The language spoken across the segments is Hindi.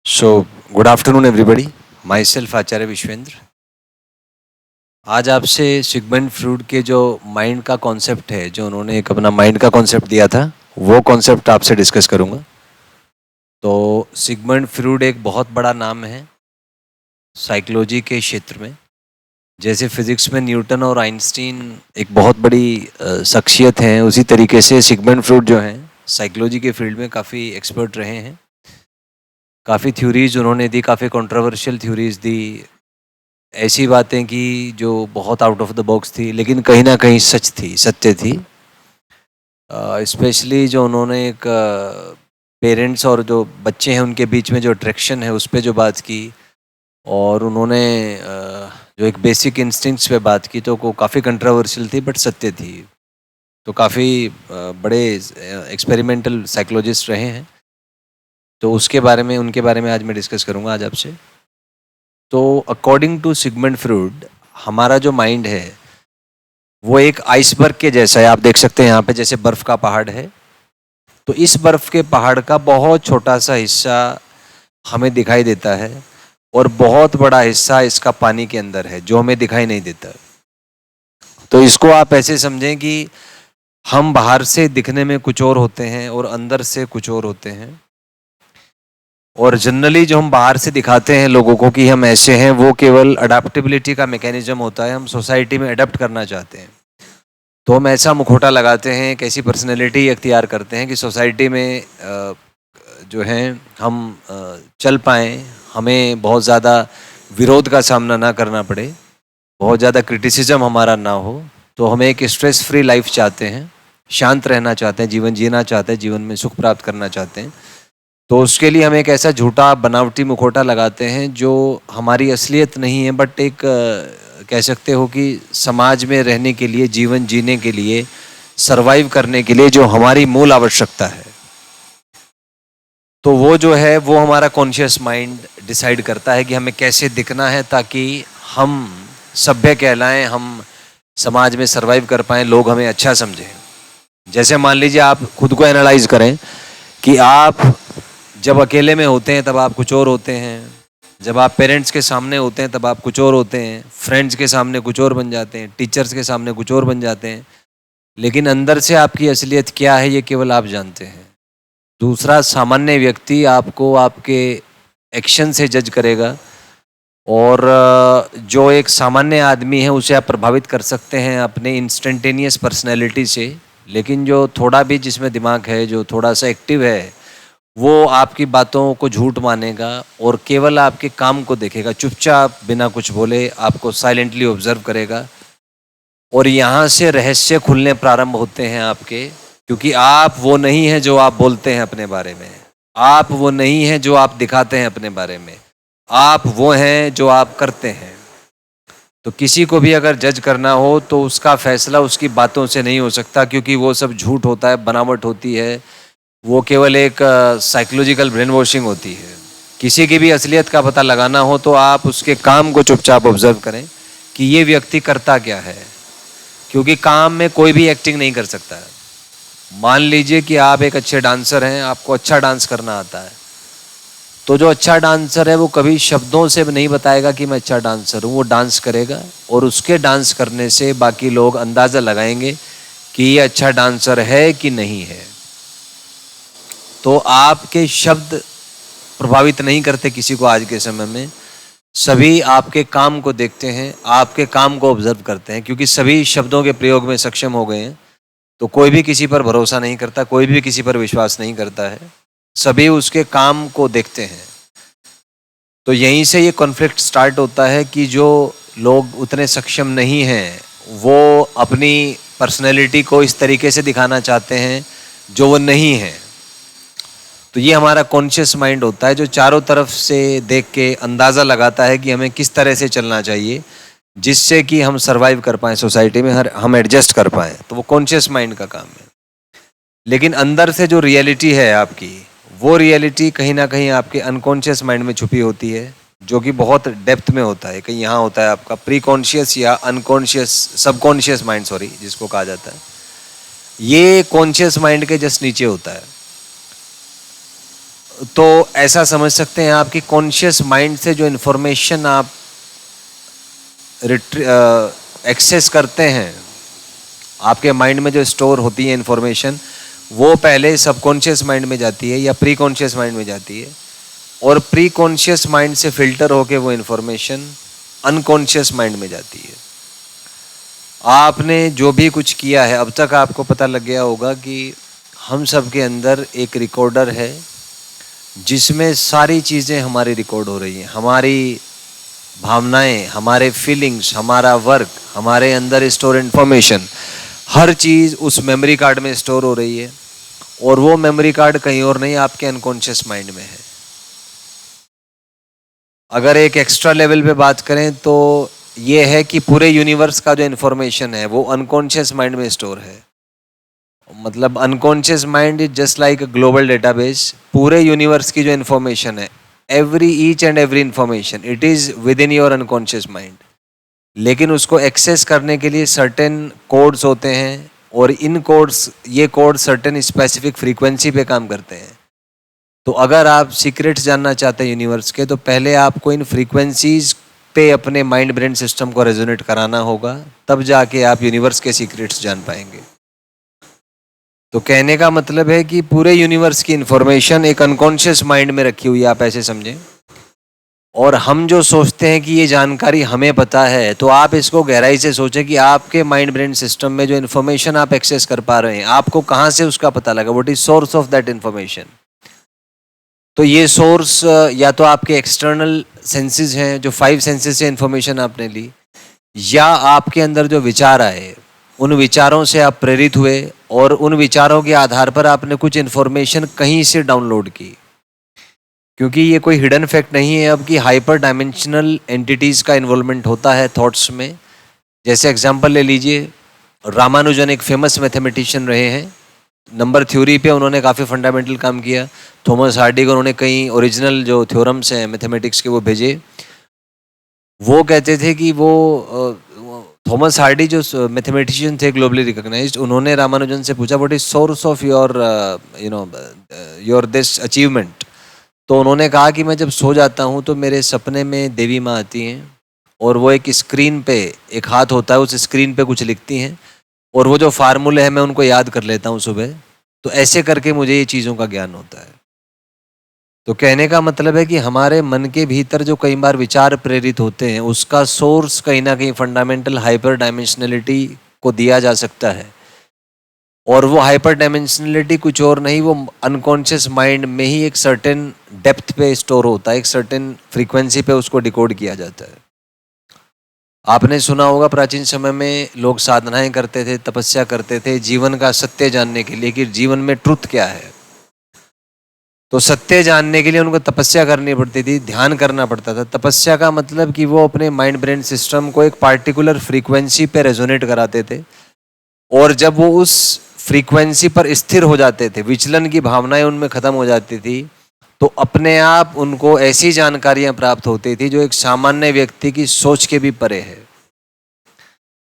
So, good afternoon, everybody. Myself आचार्य विश्वेंद्र. आज आपसे सिगमंड फ्रूड के जो माइंड का कॉन्सेप्ट है, जो उन्होंने एक अपना माइंड का कॉन्सेप्ट दिया था, वो कॉन्सेप्ट आपसे डिस्कस करूंगा. तो सिगमंड फ्रूड एक बहुत बड़ा नाम है साइकोलॉजी के क्षेत्र में. जैसे फिजिक्स में न्यूटन और आइंस्टीन एक बहुत बड़ी शख्सियत हैं, उसी तरीके से सिगमंड फ्रूड जो हैं साइकोलॉजी के फील्ड में काफ़ी एक्सपर्ट रहे हैं. काफ़ी थ्योरीज उन्होंने दी, काफ़ी कंट्रोवर्शियल थ्योरीज दी, ऐसी बातें की जो बहुत आउट ऑफ द बॉक्स थी, लेकिन कहीं ना कहीं सत्य थी. स्पेशली जो उन्होंने एक पेरेंट्स और जो बच्चे हैं उनके बीच में जो अट्रैक्शन है उस पर जो बात की, और उन्होंने जो एक बेसिक इंस्टिंक्ट्स पे बात की, तो वो काफ़ी कंट्रोवर्शियल थी बट सत्य थी. तो काफ़ी बड़े एक्सपेरिमेंटल साइकोलॉजिस्ट रहे हैं. तो उनके बारे में आज मैं डिस्कस करूँगा आज आपसे. तो अकॉर्डिंग टू सिगमंड फ्रूड, हमारा जो माइंड है वो एक आइसबर्ग के जैसा है. आप देख सकते हैं यहाँ पे जैसे बर्फ का पहाड़ है, तो इस बर्फ के पहाड़ का बहुत छोटा सा हिस्सा हमें दिखाई देता है और बहुत बड़ा हिस्सा इसका पानी के अंदर है जो हमें दिखाई नहीं देता. तो इसको आप ऐसे समझें कि हम बाहर से दिखने में कुछ और होते हैं और अंदर से कुछ और होते हैं. और जनरली जो हम बाहर से दिखाते हैं लोगों को कि हम ऐसे हैं, वो केवल अडेप्टेबिलिटी का मैकेनिज्म होता है. हम सोसाइटी में अडेप्ट करना चाहते हैं, तो हम ऐसा मुखौटा लगाते हैं, एक ऐसी पर्सनैलिटी अख्तियार करते हैं कि सोसाइटी में जो है हम चल पाएँ, हमें बहुत ज़्यादा विरोध का सामना ना करना पड़े, बहुत ज़्यादा क्रिटिसिज्म हमारा ना हो. तो हमें एक स्ट्रेस फ्री लाइफ चाहते हैं, शांत रहना चाहते हैं, जीवन जीना चाहते हैं, जीवन में सुख प्राप्त करना चाहते हैं. तो उसके लिए हम एक ऐसा झूठा बनावटी मुखौटा लगाते हैं जो हमारी असलियत नहीं है, बट एक कह सकते हो कि समाज में रहने के लिए, जीवन जीने के लिए, सरवाइव करने के लिए जो हमारी मूल आवश्यकता है, तो वो जो है वो हमारा कॉन्शियस माइंड डिसाइड करता है कि हमें कैसे दिखना है ताकि हम सभ्य कहलाएं, हम समाज में सरवाइव कर पाएं, लोग हमें अच्छा समझें. जैसे मान लीजिए आप खुद को एनालाइज करें कि आप जब अकेले में होते हैं तब आप कुछ और होते हैं, जब आप पेरेंट्स के सामने होते हैं तब आप कुछ और होते हैं, फ्रेंड्स के सामने कुछ और बन जाते हैं, टीचर्स के सामने कुछ और बन जाते हैं, लेकिन अंदर से आपकी असलियत क्या है ये केवल आप जानते हैं. दूसरा सामान्य व्यक्ति आपको आपके एक्शन से जज करेगा, और जो एक सामान्य आदमी है उसे आप प्रभावित कर सकते हैं अपने इंस्टेंटेनियस पर्सनैलिटी से, लेकिन जो थोड़ा भी जिसमें दिमाग है, जो थोड़ा सा एक्टिव है, वो आपकी बातों को झूठ मानेगा और केवल आपके काम को देखेगा, चुपचाप बिना कुछ बोले आपको साइलेंटली ऑब्जर्व करेगा. और यहाँ से रहस्य खुलने प्रारंभ होते हैं आपके, क्योंकि आप वो नहीं हैं जो आप बोलते हैं अपने बारे में, आप वो नहीं हैं जो आप दिखाते हैं अपने बारे में, आप वो हैं जो आप करते हैं. तो किसी को भी अगर जज करना हो तो उसका फैसला उसकी बातों से नहीं हो सकता, क्योंकि वो सब झूठ होता है, बनावट होती है, वो केवल एक साइकोलॉजिकल ब्रेन वॉशिंग होती है. किसी की भी असलियत का पता लगाना हो तो आप उसके काम को चुपचाप ऑब्जर्व करें कि ये व्यक्ति करता क्या है, क्योंकि काम में कोई भी एक्टिंग नहीं कर सकता है. मान लीजिए कि आप एक अच्छे डांसर हैं, आपको अच्छा डांस करना आता है, तो जो अच्छा डांसर है वो कभी शब्दों से नहीं बताएगा कि मैं अच्छा डांसर हूँ, वो डांस करेगा और उसके डांस करने से बाकी लोग अंदाज़ा लगाएंगे कि ये अच्छा डांसर है कि नहीं है. तो आपके शब्द प्रभावित नहीं करते किसी को. आज के समय में सभी आपके काम को देखते हैं, आपके काम को ऑब्जर्व करते हैं, क्योंकि सभी शब्दों के प्रयोग में सक्षम हो गए हैं. तो कोई भी किसी पर भरोसा नहीं करता, कोई भी किसी पर विश्वास नहीं करता है, सभी उसके काम को देखते हैं. तो यहीं से ये कॉन्फ्लिक्ट स्टार्ट होता है कि जो लोग उतने सक्षम नहीं हैं वो अपनी पर्सनैलिटी को इस तरीके से दिखाना चाहते हैं जो वो नहीं है. तो ये हमारा कॉन्शियस माइंड होता है जो चारों तरफ से देख के अंदाज़ा लगाता है कि हमें किस तरह से चलना चाहिए जिससे कि हम सरवाइव कर पाएँ सोसाइटी में, हम एडजस्ट कर पाएँ. तो वो कॉन्शियस माइंड का काम है. लेकिन अंदर से जो रियलिटी है आपकी, वो रियलिटी कहीं ना कहीं आपके अनकॉन्शियस माइंड में छुपी होती है, जो कि बहुत डेप्थ में होता है. कहीं यहाँ होता है आपका प्री कॉन्शियस या अनकॉन्शियस, सबकॉन्शियस माइंड, सॉरी, जिसको कहा जाता है. ये कॉन्शियस माइंड के जस्ट नीचे होता है. तो ऐसा समझ सकते हैं आपकी कॉन्शियस माइंड से जो इन्फॉर्मेशन आप एक्सेस करते हैं, आपके माइंड में जो स्टोर होती है इन्फॉर्मेशन, वो पहले सबकॉन्शियस माइंड में जाती है या प्री कॉन्शियस माइंड में जाती है, और प्री कॉन्शियस माइंड से फिल्टर होके वो इन्फॉर्मेशन अनकॉन्शियस माइंड में जाती है। आपने जो भी कुछ किया है अब तक, आपको पता लग गया होगा कि हम सब के अंदर एक रिकॉर्डर है जिसमें सारी चीज़ें हमारी रिकॉर्ड हो रही हैं। हमारी भावनाएं, हमारे फीलिंग्स, हमारा वर्क, हमारे अंदर स्टोर इन्फॉर्मेशन, हर चीज़ उस मेमोरी कार्ड में स्टोर हो रही है, और वो मेमोरी कार्ड कहीं और नहीं, आपके अनकॉन्शियस माइंड में है। अगर एक एक्स्ट्रा लेवल पे बात करें तो ये है कि पूरे यूनिवर्स का जो इन्फॉर्मेशन है वो अनकॉन्शियस माइंड में स्टोर है। मतलब unconscious mind is just like a global database. पूरे यूनिवर्स की जो इन्फॉर्मेशन है, each and every information, it is with in your unconscious mind. लेकिन उसको एक्सेस करने के लिए सर्टेन कोड्स होते हैं, और इन कोड्स, ये कोड सर्टेन स्पेसिफिक फ्रीक्वेंसी पे काम करते हैं। तो अगर आप सीक्रेट्स जानना चाहते हैं यूनिवर्स के, तो पहले आपको इन फ्रीक्वेंसीज पे अपने माइंड ब्रेन सिस्टम को रेजोनेट कराना होगा, तब जाके आप यूनिवर्स के सीक्रेट्स जान पाएंगे। तो कहने का मतलब है कि पूरे यूनिवर्स की इंफॉर्मेशन एक अनकॉन्शियस माइंड में रखी हुई है, आप ऐसे समझें। और हम जो सोचते हैं कि ये जानकारी हमें पता है, तो आप इसको गहराई से सोचें कि आपके माइंड ब्रेन सिस्टम में जो इन्फॉर्मेशन आप एक्सेस कर पा रहे हैं, आपको कहाँ से उसका पता लगा, what is source of that information. तो ये सोर्स या तो आपके एक्सटर्नल सेंसेस हैं, जो 5 सेंसेस से इन्फॉर्मेशन आपने ली, या आपके अंदर जो विचार आए, उन विचारों से आप प्रेरित हुए, और उन विचारों के आधार पर आपने कुछ इन्फॉर्मेशन कहीं से डाउनलोड की। क्योंकि ये कोई हिडन फैक्ट नहीं है अब कि हाइपर डायमेंशनल एंटिटीज़ का इन्वॉल्वमेंट होता है थॉट्स में। जैसे एग्जांपल ले लीजिए, रामानुजन एक फेमस मैथमेटिशियन रहे हैं। नंबर थ्योरी पे उन्होंने काफ़ी फंडामेंटल काम किया। थॉमस हार्डी को उन्होंने कई ओरिजिनल जो थ्योरम्स हैं मैथमेटिक्स के वो भेजे। वो कहते थे कि वो थॉमस हार्डी जो मैथमेटिशियन थे ग्लोबली रिकॉग्नाइज्ड, उन्होंने रामानुजन से पूछा what is source of your your this achievement. तो उन्होंने कहा कि मैं जब सो जाता हूँ तो मेरे सपने में देवी माँ आती हैं, और वो एक स्क्रीन पे, एक हाथ होता है, उस स्क्रीन पे कुछ लिखती हैं, और वो जो फार्मूले हैं मैं उनको याद कर लेता हूँ सुबह। तो ऐसे करके मुझे ये चीज़ों का ज्ञान होता है। तो कहने का मतलब है कि हमारे मन के भीतर जो कई बार विचार प्रेरित होते हैं, उसका सोर्स कहीं ना कहीं फंडामेंटल हाइपर डायमेंशनलिटी को दिया जा सकता है। और वो हाइपर डायमेंशनलिटी कुछ और नहीं, वो अनकॉन्शियस माइंड में ही एक सर्टेन डेप्थ पे स्टोर होता है, एक सर्टेन फ्रीक्वेंसी पे उसको डिकोड किया जाता है। आपने सुना होगा प्राचीन समय में लोग साधनाएं करते थे, तपस्या करते थे जीवन का सत्य जानने के लिए, कि जीवन में ट्रुथ क्या है। तो सत्य जानने के लिए उनको तपस्या करनी पड़ती थी, ध्यान करना पड़ता था। तपस्या का मतलब कि वो अपने माइंड ब्रेन सिस्टम को एक पार्टिकुलर फ्रीक्वेंसी पे रेजोनेट कराते थे, और जब वो उस फ्रीक्वेंसी पर स्थिर हो जाते थे, विचलन की भावनाएं उनमें खत्म हो जाती थी, तो अपने आप उनको ऐसी जानकारियां प्राप्त होती थी जो एक सामान्य व्यक्ति की सोच के भी परे है।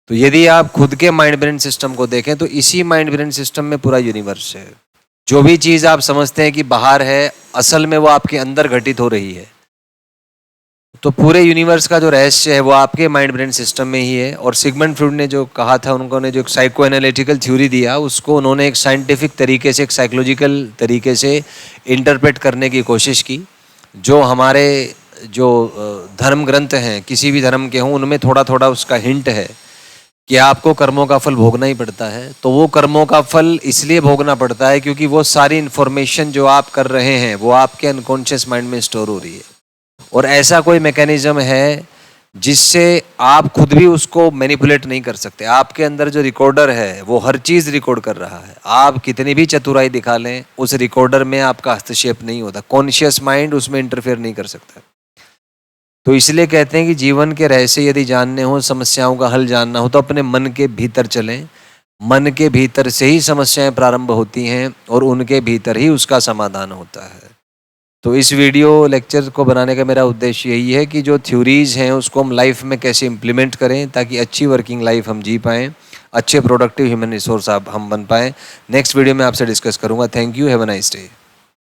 तो यदि आप खुद के माइंड ब्रेन सिस्टम को देखें तो इसी माइंड ब्रेन सिस्टम में पूरा यूनिवर्स है। जो भी चीज आप समझते हैं कि बाहर है, असल में वो आपके अंदर घटित हो रही है। तो पूरे यूनिवर्स का जो रहस्य है वो आपके माइंड ब्रेन सिस्टम में ही है। और सिगमंड फ्रॉइड ने जो कहा था, उन्होंने जो एक साइको एनालिटिकल थ्योरी दिया, उसको उन्होंने एक साइंटिफिक तरीके से, एक साइकोलॉजिकल तरीके से इंटरप्रेट करने की कोशिश की। जो हमारे जो धर्म ग्रंथ हैं, किसी भी धर्म के हों, उनमें थोड़ा थोड़ा उसका हिंट है कि आपको कर्मों का फल भोगना ही पड़ता है। तो वो कर्मों का फल इसलिए भोगना पड़ता है क्योंकि वो सारी इन्फॉर्मेशन जो आप कर रहे हैं वो आपके अनकॉन्शियस माइंड में स्टोर हो रही है। और ऐसा कोई मैकेनिज्म है जिससे आप खुद भी उसको मैनिपुलेट नहीं कर सकते। आपके अंदर जो रिकॉर्डर है वो हर चीज़ रिकॉर्ड कर रहा है। आप कितनी भी चतुराई दिखा लें, उस रिकॉर्डर में आपका हस्तक्षेप नहीं होता। कॉन्शियस माइंड उसमें इंटरफेयर नहीं कर सकता। तो इसलिए कहते हैं कि जीवन के रहस्य यदि जानने हो, समस्याओं का हल जानना हो, तो अपने मन के भीतर चलें। मन के भीतर से ही समस्याएं प्रारंभ होती हैं और उनके भीतर ही उसका समाधान होता है। तो इस वीडियो लेक्चर को बनाने का मेरा उद्देश्य यही है कि जो थ्योरीज हैं उसको हम लाइफ में कैसे इम्प्लीमेंट करें ताकि अच्छी वर्किंग लाइफ हम जी पाएँ, अच्छे प्रोडक्टिव ह्यूमन रिसोर्स हम बन पाएँ। नेक्स्ट वीडियो में आपसे डिस्कस करूँगा। Thank you, have a nice day.